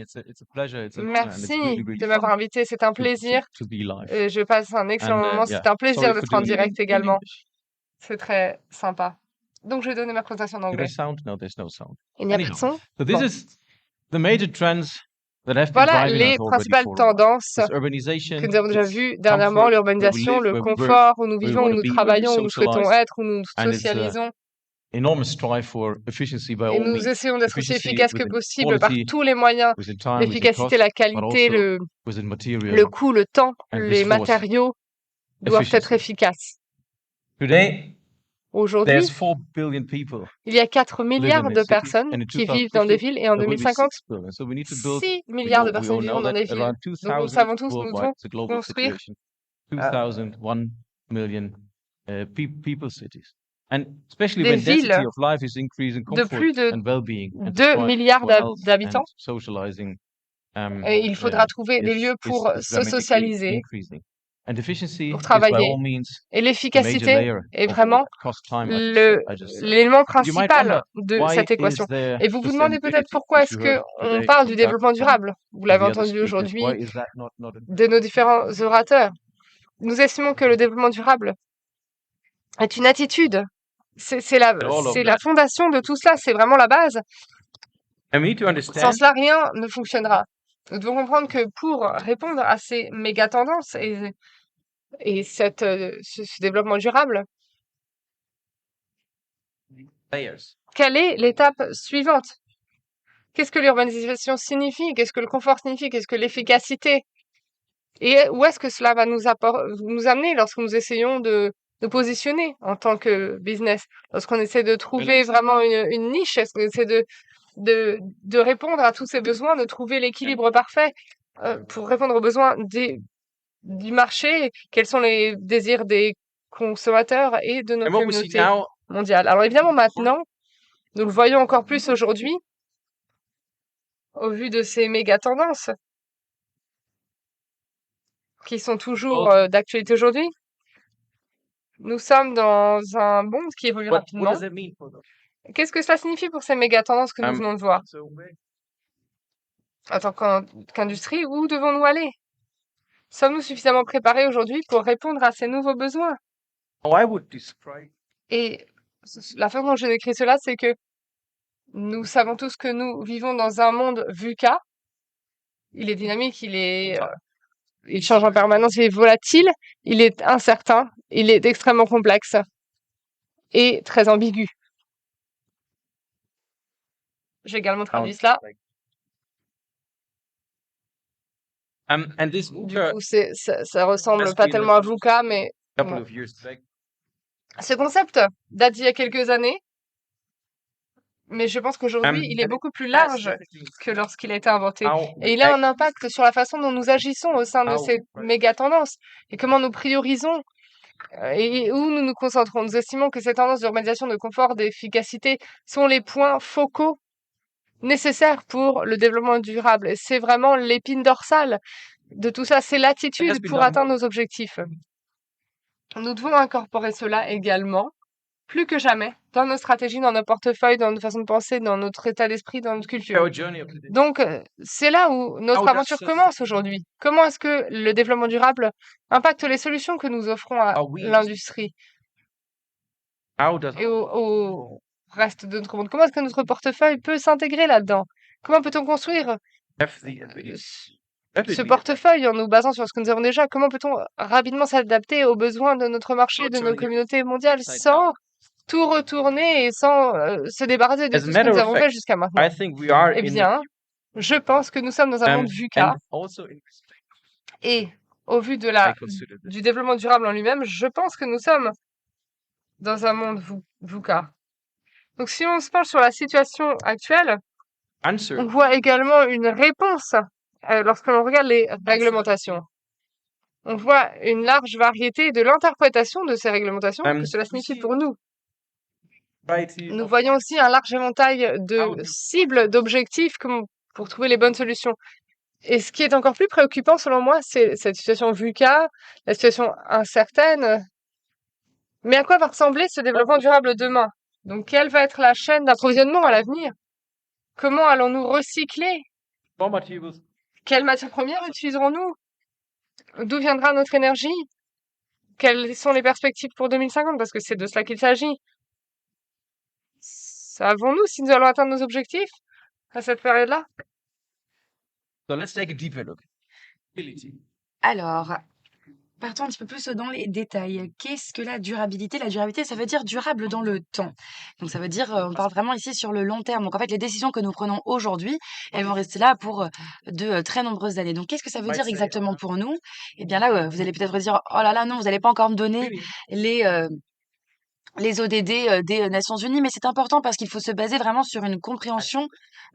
It's a pleasure. It's an honor, and it's Merci really, really de m'avoir fun invité. C'est un plaisir. to be live. Je passe un excellent And moment. yeah, C'est un plaisir sorry for d'être en doing it direct in également. English. C'est très sympa. Donc, je vais donner ma présentation en Do anglais. there's sound? No, there's no sound. Il n'y a plus de Anyhow, son? so this Bon. is the major trends that have been Voilà driving les us already principales for a while. tendances It's que urbanization, nous avons déjà it's vues dernièrement, comfort, where we l'urbanisation, live, le where we work, confort, où nous where we vivons, want où to nous be, where we travaillons, où nous souhaitons socialize, être, où nous and it's socialisons. enormous strive for efficiency by Et all nous means. essayons d'être aussi Efficiency efficaces que within possible par quality, tous les moyens. within time, within L'efficacité, cost, la but qualité, also within le material coût, le temps, and les resource matériaux doivent être efficiency. efficaces. Today, Aujourd'hui, there's 4 billion people il y a 4 live in milliards the de cities, personnes and in qui vivent dans des 2050, villes et en there will be 2050, 6 billion. So we need to build, 6 we milliards de all personnes know vivront dans that des villes. around Donc nous le 2000 savons tous, nous worldwide, devons it's a global construire situation. euh, 2000, 1 million people cities. And especially des when villes density of life is increasing, de comfort plus de and well-being, and 2 strive milliards for health and d'habitants. socializing Et il faudra trouver des lieux pour is se dramatically socialiser, increasing. And efficiency pour is by travailler. all means Et a major l'efficacité layer est of all vraiment that cost time I just said. l'élément But you might principal wonder, de why cette is équation. there Et vous vous demandez peut-être sustainability, pourquoi which est-ce you heard que on today parle from du Doug développement and durable. Vous from l'avez the other entendu speakers. aujourd'hui Why is that not de nos différents orateurs. Nous estimons que le développement durable est une attitude. C'est all of la that? fondation de tout cela. C'est vraiment la base. And we need to Sans understand cela, rien ne fonctionnera. Nous devons comprendre que pour répondre à ces méga tendances et ce développement durable, layers. quelle est l'étape suivante? Qu'est-ce que l'urbanisation signifie? Qu'est-ce que le confort signifie? Qu'est-ce que l'efficacité? Et où est-ce que cela va nous amener lorsque nous essayons de nous positionner en tant que business? Lorsqu'on essaie de trouver vraiment une niche, est-ce qu'on essaie de répondre à tous ces besoins, de trouver l'équilibre parfait pour répondre aux besoins du marché? Quels sont les désirs des consommateurs et de nos And what we see communautés now, mondiales? Alors évidemment, maintenant, nous le voyons encore plus aujourd'hui, au vu de ces méga tendances qui sont toujours d'actualité aujourd'hui. Nous sommes dans un monde qui évolue what rapidement. does it mean for them? Qu'est-ce que cela signifie pour ces méga tendances que nous venons de voir? So En tant qu'industrie, où devons-nous aller? Sommes-nous suffisamment préparés aujourd'hui pour répondre à ces nouveaux besoins? how I would describe Et la façon dont je décris cela, c'est que nous savons tous que nous vivons dans un monde VUCA. Il est dynamique, il change en permanence, il est volatile, il est incertain, il est extrêmement complexe et très ambigu. J'ai également traduit cela. and this Du coup, ça ressemble has pas been tellement à VUCA, mais couple bon. of years back. Ce concept date d'il y a quelques années, mais je pense qu'aujourd'hui, il est beaucoup plus large que lorsqu'il a été inventé. Et il a un impact sur la façon dont nous agissons au sein de ces méga tendances et comment nous priorisons et où nous nous concentrons. Nous estimons que ces tendances d'urbanisation, de confort, d'efficacité sont les points focaux nécessaires pour le développement durable. Et c'est vraiment l'épine dorsale de tout ça, c'est l'attitude pour atteindre nos objectifs. Nous devons incorporer cela également, plus que jamais, dans nos stratégies, dans nos portefeuilles, dans notre façon de penser, dans notre état d'esprit, dans notre culture. Our journey of today. Donc, c'est là où notre aventure commence aujourd'hui. Comment est-ce que le développement durable impacte les solutions que nous offrons à l'industrie How does et au reste de notre monde? Comment est-ce que notre portefeuille peut s'intégrer là-dedans? Comment peut-on construire have the ability ce portefeuille en nous basant sur ce que nous avons déjà? Comment peut-on rapidement s'adapter aux besoins de notre marché, de nos communautés mondiales, sans tout retourner et sans se débarrasser de As a tout ce que matter nous of avons fact, fait jusqu'à maintenant? I think we are Eh bien, je pense que nous sommes dans un monde VUCA and also in respect, et au vu de I consider this. du développement durable en lui-même, je pense que nous sommes dans un monde VUCA. Donc si on se penche sur la situation actuelle, Answer on voit également une réponse lorsque l'on regarde les réglementations. On voit une large variété de l'interprétation de ces réglementations, que cela signifie pour nous. Nous voyons aussi un large éventail de cibles, d'objectifs pour trouver les bonnes solutions. Et ce qui est encore plus préoccupant selon moi, c'est cette situation VUCA, la situation incertaine. Mais à quoi va ressembler ce développement durable demain? Donc, quelle va être la chaîne d'approvisionnement à l'avenir? Comment allons-nous recycler raw materials. Quelles matières premières utiliserons-nous? D'où viendra notre énergie? Quelles sont les perspectives pour 2050? Parce que c'est de cela qu'il s'agit. Savons-nous si nous allons atteindre nos objectifs à cette période-là? So let's take a deeper look. Ability. Alors, partons un petit peu plus dans les détails. Qu'est-ce que la durabilité? La durabilité, ça veut dire durable dans le temps. Donc, ça veut dire, on parle vraiment ici sur le long terme. Donc, en fait, les décisions que nous prenons aujourd'hui, elles vont rester là pour de très nombreuses années. Donc, qu'est-ce que ça veut dire exactement pour nous? Eh bien, là, vous allez peut-être dire, oh là là, non, vous n'allez pas encore me donner les ODD des Nations Unies, mais c'est important parce qu'il faut se baser vraiment sur une compréhension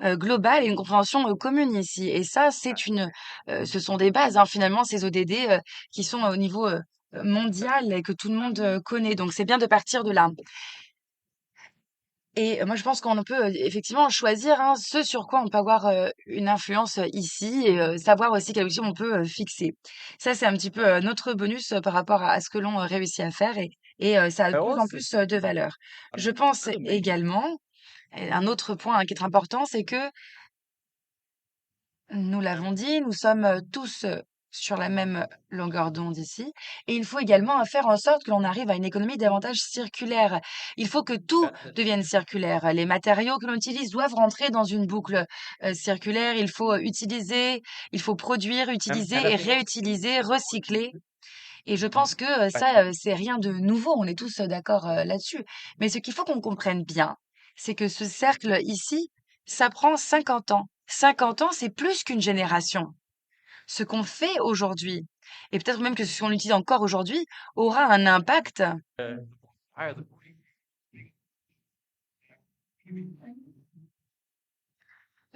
globale et une compréhension commune ici. Et ça, ce sont des bases, hein, finalement, ces ODD qui sont au niveau mondial et que tout le monde connaît. Donc, c'est bien de partir de là. Et moi, je pense qu'on peut effectivement choisir hein, ce sur quoi on peut avoir une influence ici et savoir aussi quelle option on peut fixer. Ça, c'est un petit peu notre bonus par rapport à ce que l'on réussit à faire et ça a de plus en plus de valeur. Je pense également, et un autre point hein, qui est important, c'est que nous l'avons dit, nous sommes tous sur la même longueur d'onde ici. Et il faut également faire en sorte que l'on arrive à une économie davantage circulaire. Il faut que tout devienne circulaire. Les matériaux que l'on utilise doivent rentrer dans une boucle circulaire. Il faut utiliser, il faut produire, utiliser et réutiliser, recycler. Et je pense que ça, c'est rien de nouveau. On est tous d'accord là-dessus. Mais ce qu'il faut qu'on comprenne bien, c'est que ce cercle ici, ça prend 50 ans. 50 ans, c'est plus qu'une génération. Ce qu'on fait aujourd'hui, et peut-être même que ce qu'on utilise encore aujourd'hui, aura un impact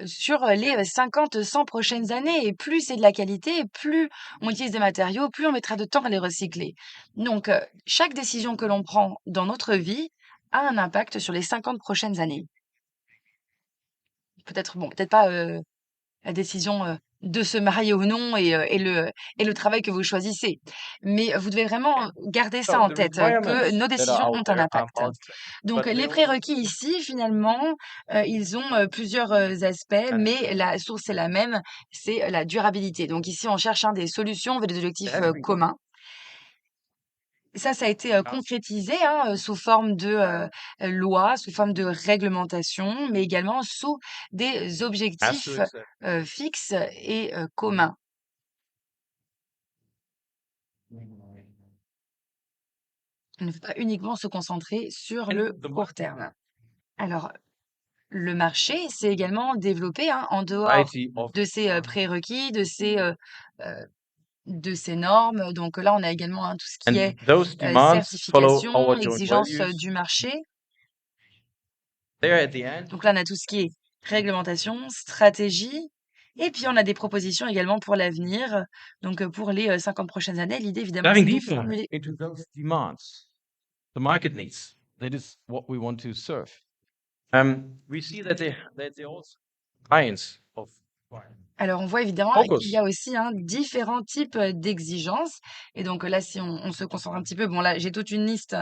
sur les 50, 100 prochaines années. Et plus c'est de la qualité, plus on utilise des matériaux, plus on mettra de temps à les recycler. Donc, chaque décision que l'on prend dans notre vie a un impact sur les 50 prochaines années. Peut-être, bon, peut-être pas la décision de se marier ou non et le travail que vous choisissez. Mais vous devez vraiment garder ça en tête, que nos décisions ont un impact. Donc, les prérequis ici, finalement, ils ont plusieurs aspects, mais la source est la même, c'est la durabilité. Donc ici, on cherche des solutions vers des objectifs communs. Ça a été concrétisé hein, sous forme de loi, sous forme de réglementation, mais également sous des objectifs fixes et communs. Il ne faut pas uniquement se concentrer sur le court terme. Alors, le marché s'est également développé hein, en dehors de ces prérequis, de ces normes. Donc là, on a également hein, tout ce qui est certification, exigence du marché. Donc là, on a tout ce qui est réglementation, stratégie, et puis on a des propositions également pour l'avenir. Donc pour les 50 prochaines années, l'idée évidemment, c'est de formuler into those demands the market needs. That is what we want to serve. We see that they also kinds of Alors, on voit évidemment qu'il y a aussi hein, différents types d'exigences. Et donc là, si on se concentre un petit peu, bon là, j'ai toute une liste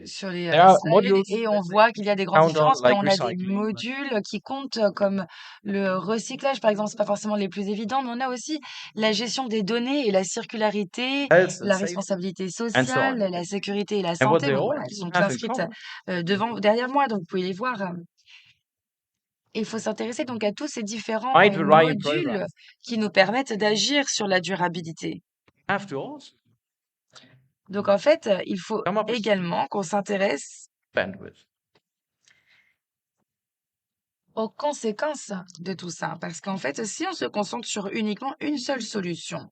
sur les slides et on voit qu'il y a des grandes différences. Mais on a des modules qui comptent comme le recyclage, par exemple, c'est pas forcément les plus évidents, mais on a aussi la gestion des données et la circularité, la responsabilité sociale, la sécurité et la santé. Bon, voilà, elles sont inscrites derrière moi, donc vous pouvez les voir. Et il faut s'intéresser donc à tous ces différents modules qui nous permettent d'agir sur la durabilité. Donc en fait, il faut également qu'on s'intéresse aux conséquences de tout ça. Parce qu'en fait, si on se concentre sur uniquement une seule solution,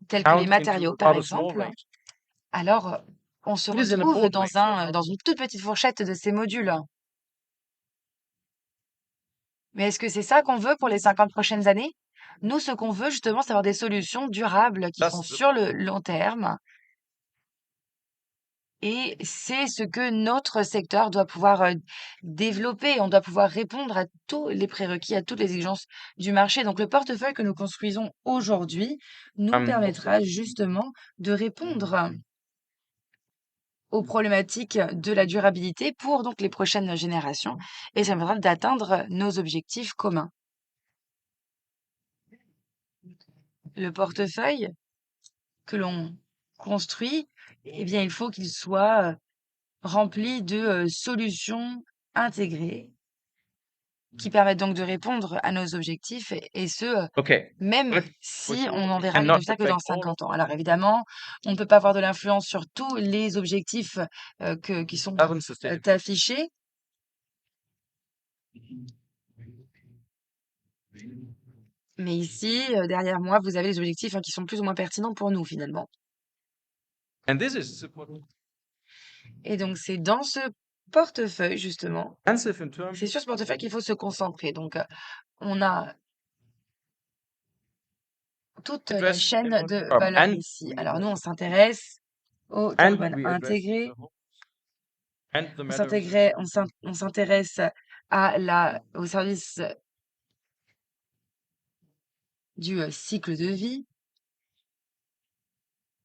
telle que les matériaux par exemple, alors on se retrouve dans une toute petite fourchette de ces modules. Mais est-ce que c'est ça qu'on veut pour les 50 prochaines années? Nous, ce qu'on veut justement, c'est avoir des solutions durables qui sont sur le long terme. Et c'est ce que notre secteur doit pouvoir développer. On doit pouvoir répondre à tous les prérequis, à toutes les exigences du marché. Donc, le portefeuille que nous construisons aujourd'hui nous permettra justement de répondre aux problématiques de la durabilité pour donc les prochaines générations et ça permettra d'atteindre nos objectifs communs. Le portefeuille que l'on construit, eh bien, il faut qu'il soit rempli de solutions intégrées qui permettent donc de répondre à nos objectifs et ce, Okay, même but for si sure on en we verra les cannot résultats que dans affect all of 50 ans. Alors évidemment, on ne peut pas avoir de l'influence sur tous les objectifs qui sont seven sustainability. affichés. Mais ici, derrière moi, vous avez les objectifs qui sont plus ou moins pertinents pour nous finalement. And this is supported Et donc c'est dans ce portefeuille justement, expensive in terms c'est sur ce portefeuille qu'il faut se concentrer. Donc on a toute la address chaîne involved de carbon. valeur And ici. we Alors nous, on address s'intéresse au and carbone we address intégré, the whole and the on matters on s'intéresse au service du cycle de vie,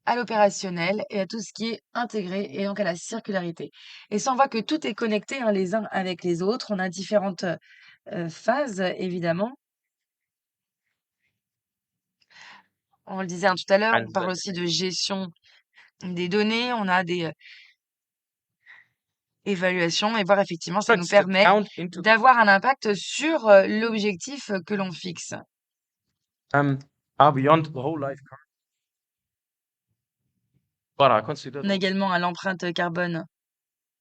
à l'opérationnel et à tout ce qui est intégré et donc à la circularité. Et ça, on voit que tout est connecté les uns avec les autres. On a différentes phases, évidemment. On le disait tout à l'heure, and on parle aussi de gestion des données, on a des évaluations et voir effectivement, ça nous that permet count into d'avoir un impact sur l'objectif que l'on fixe. are beyond the whole life curve. But I consider On a également l'empreinte carbone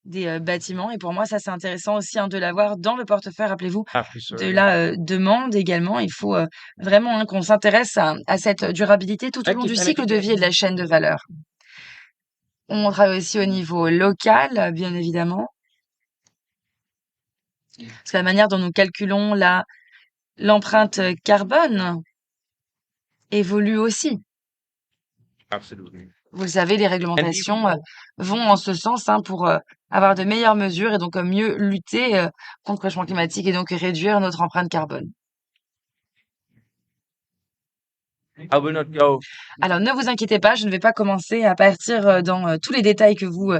des bâtiments et pour moi, ça, c'est intéressant aussi de l'avoir dans le portefeuille. Rappelez-vous de la demande également. Il faut vraiment qu'on s'intéresse à cette durabilité tout au long du cycle de vie et de la chaîne de valeur. On travaille aussi au niveau local, bien évidemment. Parce que la manière dont nous calculons l'empreinte carbone évolue aussi. absolutely. Vous le savez, les réglementations vont en ce sens pour avoir de meilleures mesures et donc mieux lutter contre le changement climatique et donc réduire notre empreinte carbone. I will not go Alors, ne vous inquiétez pas, je ne vais pas commencer à partir dans tous les détails que vous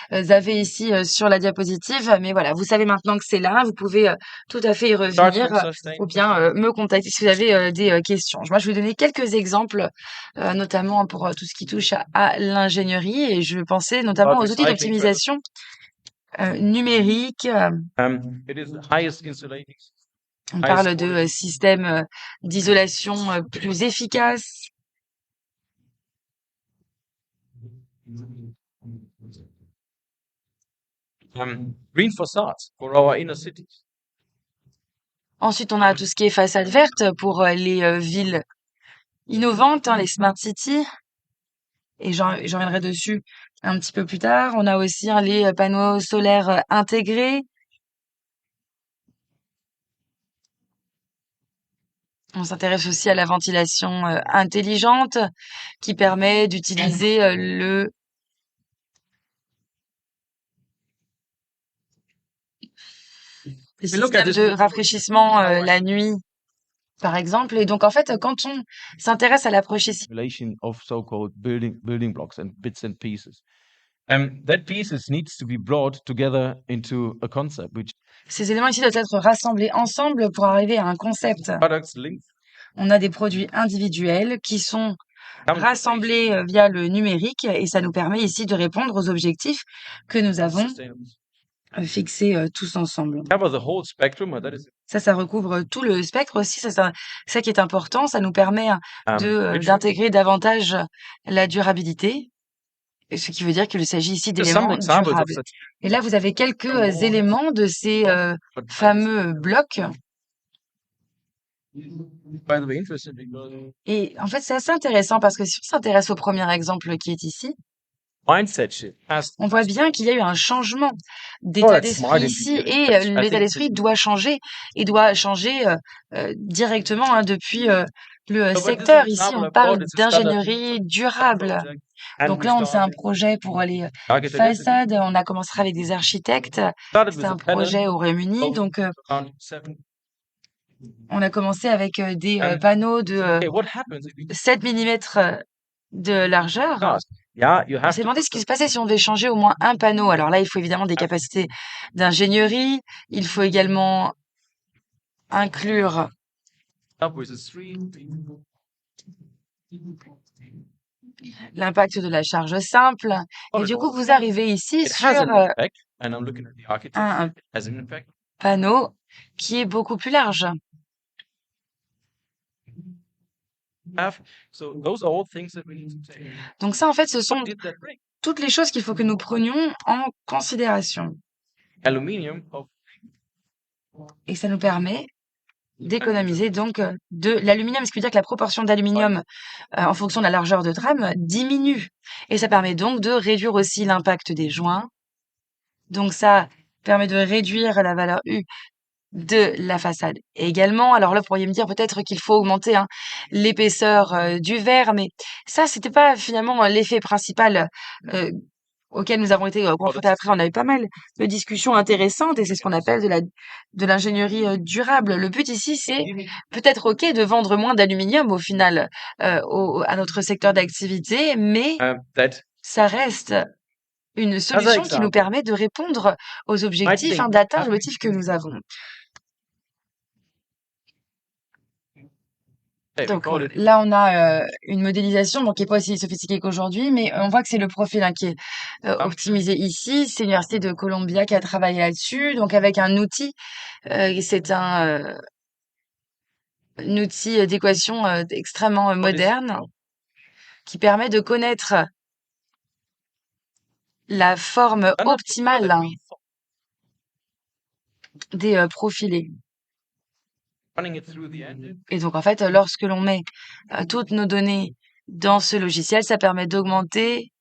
avez ici sur la diapositive, mais voilà, vous savez maintenant que c'est là, vous pouvez tout à fait y start from revenir ou bien me contacter si vous avez des questions. Moi, je vais vous donner quelques exemples, notamment pour tout ce qui touche à l'ingénierie, et je pensais notamment aux outils recycling d'optimisation numérique. it is the highest insulating On highest parle de quality. systèmes d'isolation plus efficaces. Green facades for our inner cities. Ensuite, on a tout ce qui est façade verte pour les villes innovantes, les smart cities. Et j'en reviendrai dessus un petit peu plus tard. On a aussi les panneaux solaires intégrés. On s'intéresse aussi à la ventilation intelligente qui permet d'utiliser le système de rafraîchissement la nuit, par exemple. Et donc, en fait, quand on s'intéresse à Simulation of so-called building blocks and bits and pieces. That pieces needs to be brought together into a concept, which ces éléments ici doivent être rassemblés ensemble pour arriver à un concept. products linked On a des produits individuels qui sont rassemblés via le numérique et ça nous permet ici de répondre aux objectifs que nous avons fixés tous ensemble. cover the whole spectrum, and that is Ça recouvre tout le spectre aussi. Ça qui est important, ça nous permet d'intégrer davantage la durabilité, ce qui veut dire qu'il s'agit ici d'éléments durables. Et là, vous avez quelques éléments de ces fameux blocs. by the way interesting because Et en fait, c'est assez intéressant parce que si on s'intéresse au premier exemple qui est ici, mindset shift has on voit bien qu'il y a eu un changement d'état d'esprit ici et l'état d'esprit doit changer et doit changer directement depuis le secteur. Ici, on parle d'ingénierie durable. Donc là, c'est un projet pour les façades. On a commencé avec des architectes. C'est un projet au Royaume-Uni. Donc, on a commencé avec des panneaux de 7 mm de largeur. Yeah, you On have s'est to demandé put ce qui the se passait si on devait changer au moins un panneau. Alors là, il faut évidemment des have capacités d'ingénierie. Il faut également inclure up with a three. l'impact de la charge simple. Et du coup, vous arrivez ici It has sur an impact, and I'm looking at the architect. un It has an impact. panneau qui est beaucoup plus large. So those are all things that we need to take. Donc ça, en fait, ce sont What did that bring? toutes les choses qu'il faut que nous prenions en considération. Aluminium of Et ça nous permet d'économiser donc de l'aluminium, ce qui veut dire que la proportion d'aluminium en fonction de la largeur de trame diminue. Et ça permet donc de réduire aussi l'impact des joints. Donc ça permet de réduire la valeur U de la façade également. Alors là, vous pourriez me dire peut-être qu'il faut augmenter l'épaisseur du verre, mais ça, c'était pas finalement l'effet principal auquel nous avons été confrontés après. On a eu pas mal de discussions intéressantes et c'est ce qu'on appelle de l'ingénierie durable. Le but ici, c'est peut-être OK de vendre moins d'aluminium au final à notre secteur d'activité, mais that ça reste une solution qui nous example permet de répondre aux objectifs, think d'atteindre l'objectif que nous avons. Donc là, on a une modélisation qui est pas aussi sophistiquée qu'aujourd'hui, mais on voit que c'est le profil qui est optimisé ici. C'est l'Université de Columbia qui a travaillé là-dessus, donc avec un outil. C'est un outil d'équation extrêmement moderne qui permet de connaître la forme optimale des profilés. Et donc, en fait, lorsque l'on met toutes nos données dans ce logiciel, ça permet d'augmenter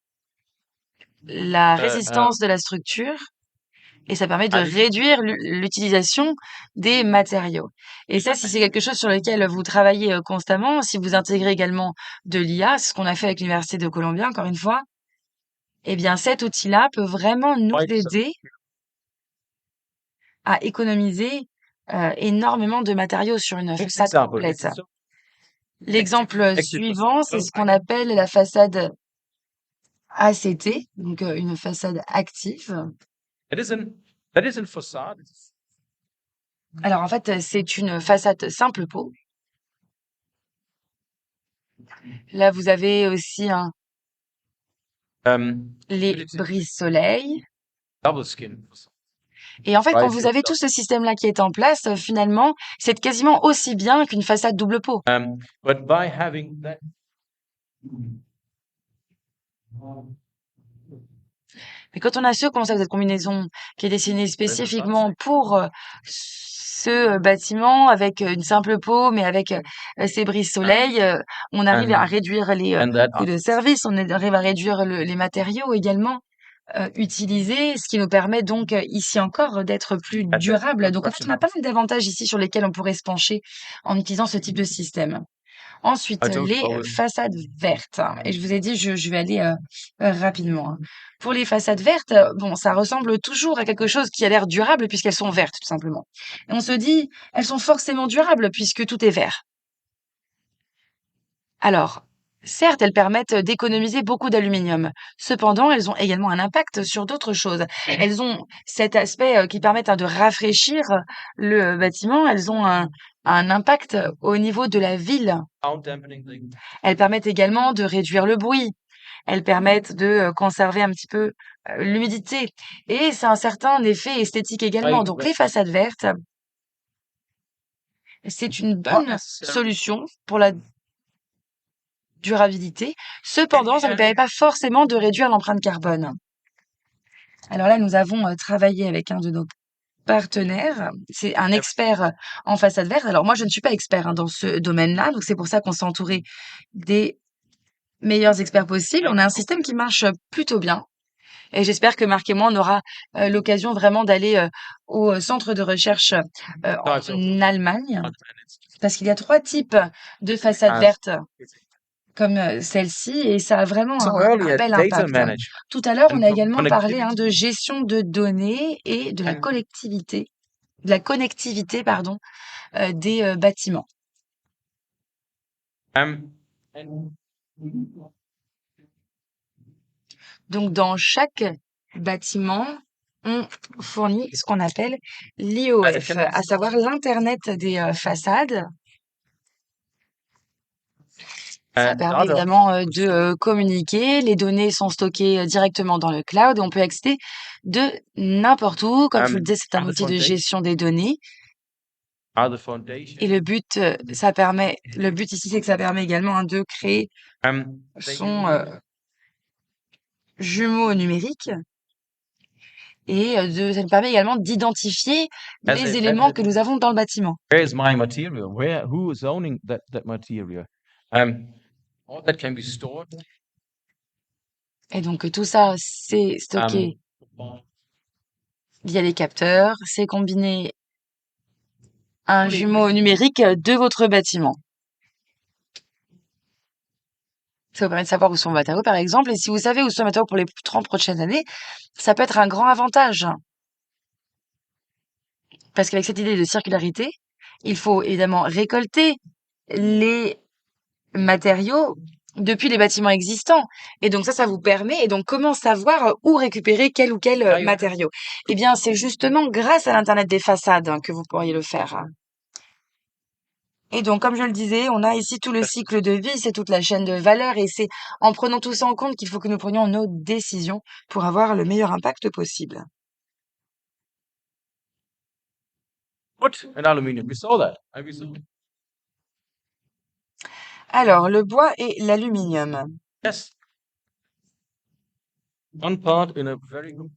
la résistance de la structure et ça permet de réduire l'utilisation des matériaux. Et ça, si c'est quelque chose sur lequel vous travaillez constamment, si vous intégrez également de l'IA, c'est ce qu'on a fait avec l'Université de Columbia, encore une fois, eh bien, cet outil-là peut vraiment nous aider à économiser énormément de matériaux sur une façade complète. L'exemple suivant, c'est ce qu'on appelle la façade ACT, donc une façade active. Alors en fait, c'est une façade simple peau. Là, vous avez aussi les brise-soleil. Et en fait, quand vous avez tout ce système-là qui est en place, finalement, c'est quasiment aussi bien qu'une façade double peau. Mais quand on a comme ça, cette combinaison qui est dessinée spécifiquement pour ce bâtiment avec une simple peau, mais avec ces brises-soleil, on arrive à réduire les coûts de service, on arrive à réduire les matériaux également utilisés, ce qui nous permet donc ici encore d'être plus durable. Donc en fait, on a pas mal d'avantages ici sur lesquels on pourrait se pencher en utilisant ce type de système. Ensuite, les façades vertes. Et je vous ai dit, je vais aller rapidement. Pour les façades vertes, bon, ça ressemble toujours à quelque chose qui a l'air durable puisqu'elles sont vertes, tout simplement. Et on se dit, elles sont forcément durables puisque tout est vert. Alors, certes, elles permettent d'économiser beaucoup d'aluminium. Cependant, elles ont également un impact sur d'autres choses. Elles ont cet aspect qui permet de rafraîchir le bâtiment. Elles ont un impact au niveau de la ville. Elles permettent également de réduire le bruit. Elles permettent de conserver un petit peu l'humidité. Et c'est un certain effet esthétique également. Donc, les façades vertes, c'est une bonne solution pour la durabilité. Cependant, ça ne permet pas forcément de réduire l'empreinte carbone. Alors là, nous avons travaillé avec un de nos partenaires. C'est un expert en façade verte. Alors moi, je ne suis pas expert dans ce domaine-là, donc c'est pour ça qu'on s'est entouré des meilleurs experts possibles. On a un système qui marche plutôt bien. Et j'espère que Marc et moi, on aura l'occasion vraiment d'aller au centre de recherche en Allemagne, parce qu'il y a 3 types de façades vertes comme celle-ci, et ça a vraiment un bel impact. Tout à l'heure, on a également parlé de gestion de données et de la connectivité, pardon, des bâtiments. Donc, dans chaque bâtiment, on fournit ce qu'on appelle l'IOF, à savoir l'Internet des façades. Ça permet évidemment de communiquer. Les données sont stockées directement dans le cloud et on peut accéder de n'importe où. Comme je vous le disais, c'est un outil de gestion des données. Et le but ici, c'est que ça permet également de créer son jumeau numérique et ça nous permet également d'identifier les éléments que nous avons dans le bâtiment. Where is my material? Who is owning that material? All that can be stored. Et donc tout ça, c'est stocké via les capteurs, c'est combiné à un jumeau numérique de votre bâtiment. Ça vous permet de savoir où sont vos matériaux, par exemple, et si vous savez où sont vos matériaux pour les 30 prochaines années, ça peut être un grand avantage. Parce qu'avec cette idée de circularité, il faut évidemment récolter les matériaux depuis les bâtiments existants. Et donc ça vous permet, et donc comment savoir où récupérer quel ou quel matériau? Eh bien, c'est justement grâce à l'Internet des façades que vous pourriez le faire. Et donc, comme je le disais, on a ici tout le cycle de vie, c'est toute la chaîne de valeur, et c'est en prenant tout ça en compte qu'il faut que nous prenions nos décisions pour avoir le meilleur impact possible. Wood and aluminium. We saw that. Alors, le bois et l'aluminium. Yes. One part in a very good.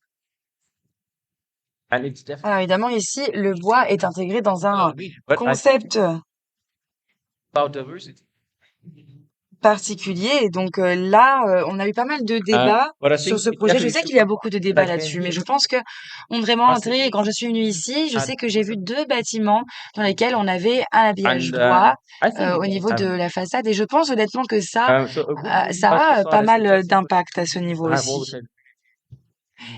And it's definitely. Alors, évidemment, ici, le bois est intégré dans un concept About diversity. particulier. Et donc là, on a eu pas mal de débats sur ce projet. Je sais qu'il y a beaucoup de débats là-dessus, mais je pense que on est vraiment intérêt. Quand je suis venue ici, je sais que j'ai vu 2 bâtiments dans lesquels on avait un habillage bois au niveau de la façade. Et je pense honnêtement que ça a pas mal d'impact à ce niveau aussi.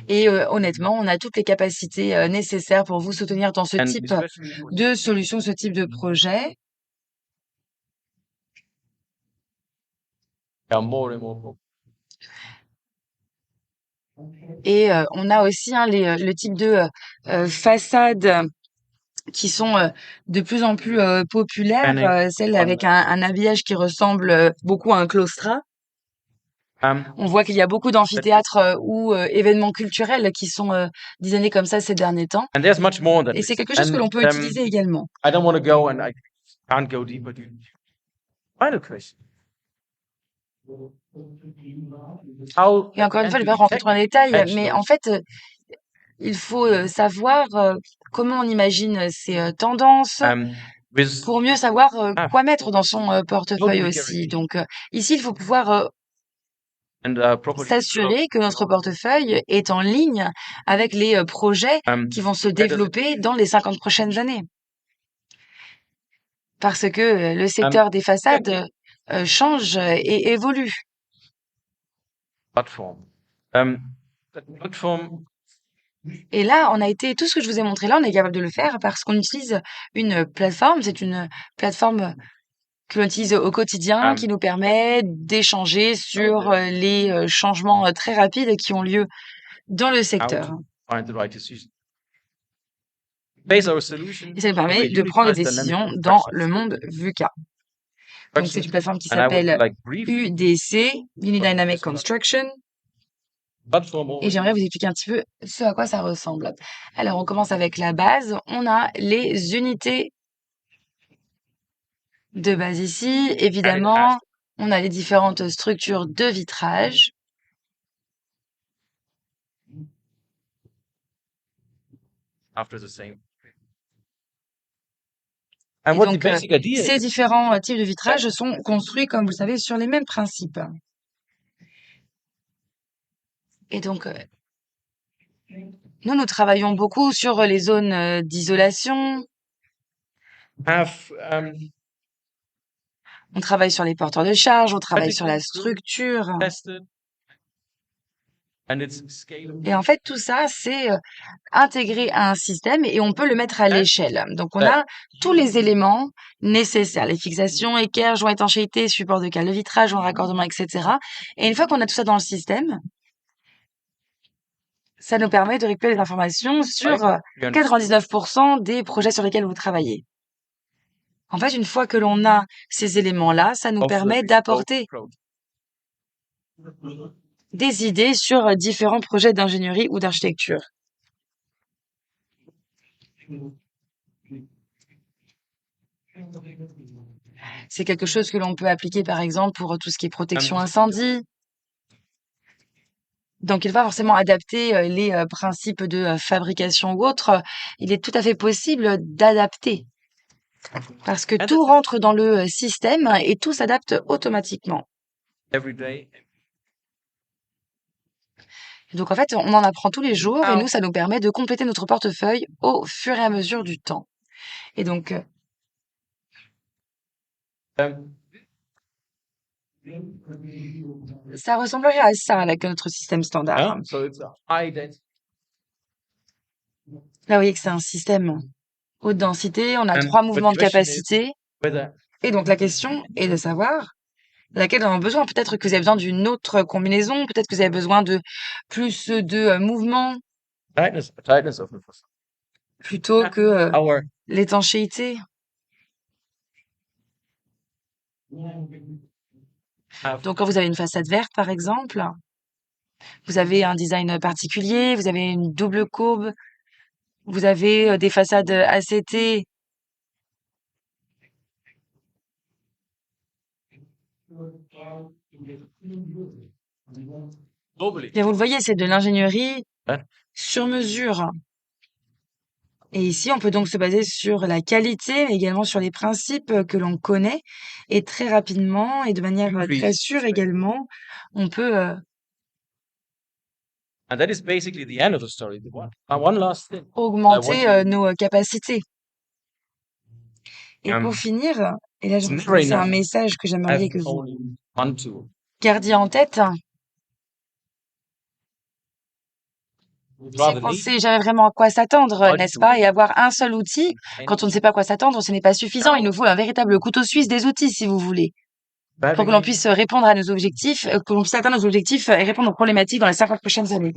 Et honnêtement, on a toutes les capacités nécessaires pour vous soutenir dans ce type de solution, ce type de projet. Et on a aussi le type de façades qui sont de plus en plus populaires, celles avec un habillage qui ressemble beaucoup à un claustrat. On voit qu'il y a beaucoup d'amphithéâtres ou événements culturels qui sont designés comme ça ces derniers temps. Et c'est quelque chose que l'on peut utiliser également. I don't want to go and I can't go deeper. Final question. Et encore une fois, je vais pas rentrer trop dans les détails, mais en fait, il faut savoir comment on imagine ces tendances pour mieux savoir quoi mettre dans son portefeuille aussi. Donc ici, il faut pouvoir s'assurer que notre portefeuille est en ligne avec les projets qui vont se développer dans les 50 prochaines années. Parce que le secteur des façades change et évolue. Et là, tout ce que je vous ai montré là, on est capable de le faire parce qu'on utilise une plateforme. C'est une plateforme que l'on utilise au quotidien qui nous permet d'échanger sur les changements très rapides qui ont lieu dans le secteur. Et ça nous permet de prendre des décisions dans le monde VUCA. Donc, c'est une plateforme qui s'appelle UDC, Unidynamic Construction. Et j'aimerais vous expliquer un petit peu ce à quoi ça ressemble. Alors, on commence avec la base. On a les unités de base ici. Évidemment, on a les différentes structures de vitrage. Et donc, ces différents types de vitrages sont construits, comme vous le savez, sur les mêmes principes. Et donc, nous travaillons beaucoup sur les zones d'isolation. On travaille sur les porteurs de charge, on travaille sur la structure. Et en fait, tout ça, c'est intégré à un système et on peut le mettre à l'échelle. Donc, on a tous les éléments nécessaires, les fixations, équerres, joints, étanchéité, support de cale de vitrage, joints, raccordement, etc. Et une fois qu'on a tout ça dans le système, Ça nous permet de récupérer des informations sur You understand? 99% des projets sur lesquels vous travaillez. En fait, une fois que l'on a ces éléments-là, ça nous Of the permet bespoke d'apporter approach. des idées sur différents projets d'ingénierie ou d'architecture. C'est quelque chose que l'on peut appliquer, par exemple, pour tout ce qui est protection incendie. Donc, il ne faut pas forcément adapter les principes de fabrication ou autres. Il est tout à fait possible d'adapter parce que And tout rentre dans le système et tout s'adapte automatiquement. every day. Donc, en fait, on en apprend tous les jours et Ah, nous, ça nous permet de compléter notre portefeuille au fur et à mesure du temps. Et donc, Um, ça ressemblerait à ça, avec notre système standard. so it's a high density. Là, vous voyez que c'est un système haute densité. On a And 3 the mouvements de question is capacité. whether Et donc, la question est de savoir laquelle on a besoin. Peut-être que vous avez besoin d'une autre combinaison. Peut-être que vous avez besoin de plus de mouvements tightness of the facade. plutôt que Our l'étanchéité. Donc, quand vous avez une façade verte, par exemple, vous avez un design particulier, vous avez une double courbe, vous avez des façades ACT. globally. Bien, vous le voyez, c'est de l'ingénierie Hein? sur mesure. Et ici, on peut donc se baser sur la qualité, mais également sur les principes que l'on connaît. Et très rapidement et de manière très sûre également, on peut And that is basically the end of the story. One last thing. augmenter nos capacités. Et Um, pour finir, et là, je it's vous never c'est un enough message que have j'aimerais que vous only one tool. gardiez en tête. We'd C'est rather qu'on need sait jamais vraiment à quoi s'attendre, n'est-ce pas? Et avoir un seul outil, quand on ne sait pas à quoi s'attendre, ce n'est pas suffisant. Il nous faut un véritable couteau suisse des outils, si vous voulez, pour que l'on puisse répondre à nos objectifs, que l'on puisse atteindre nos objectifs et répondre aux problématiques dans les 50 prochaines années.